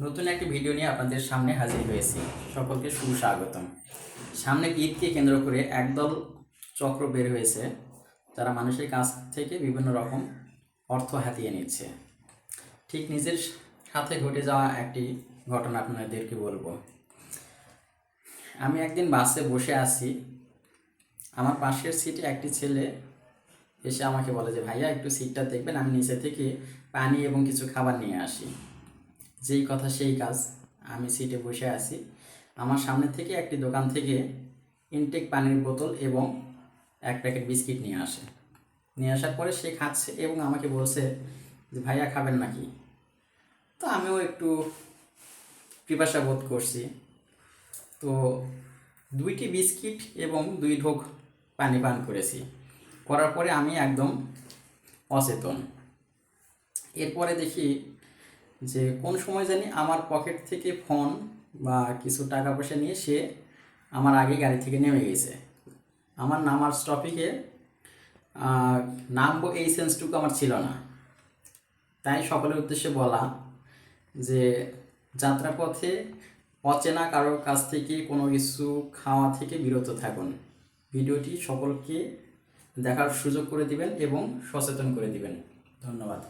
নতুন একটি ভিডিও নিয়ে আপনাদের সামনে হাজির হয়েছি। সকলকে সুস্বাগতম। সামনে ঈদকে কেন্দ্র করে একদল চক্র বের হয়েছে, যারা মানুষের কাছ থেকে বিভিন্ন রকম অর্থ হাতিয়ে নিচ্ছে। ঠিক নিজের সাথে ঘটে যাওয়া একটি ঘটনা আপনাদেরকে বলবো। আমি একদিন বাসে বসে আছি, আমার পাশের সিটে একটি ছেলে এসে আমাকে বলে যে, ভাইয়া একটু সিটটা দেখবেন, আমি নিচে থেকে পানি এবং কিছু খাবার নিয়ে আসি। যেই কথা সেই কাজ, আমি সিটে বসে আছি, আমার সামনে থেকে একটি দোকান থেকে ইনটেক পানির বোতল এবং এক প্যাকেট বিস্কিট নিয়ে আসে। নিয়ে আসার পরে সে খাচ্ছে এবং আমাকে বলছে যে, ভাইয়া খাবেন নাকি? তো আমিও একটু পিপাসা বোধ করছি। তো 2টি বিস্কিট এবং 2 ঢোক পানি পান করেছি। করার পরে আমি একদম অচেতন। এরপরে দেখি যে কোন সময় জানি আমার পকেট থেকে ফোন বা কিছু টাকা পয়সা নিয়ে সে আমার আগে গাড়ি থেকে নেমে গেছে। আমার নামার স্টপিকে নামবো এই সেন্সটুকু আমার ছিল না। তাই সকলের উদ্দেশ্যে বলা যে, যাত্রাপথে অচেনা কারোর কাছ থেকে কোনো কিছু খাওয়া থেকে বিরত থাকুন। ভিডিওটি সকলকে দেখার সুযোগ করে দিবেন এবং সচেতন করে দিবেন। ধন্যবাদ।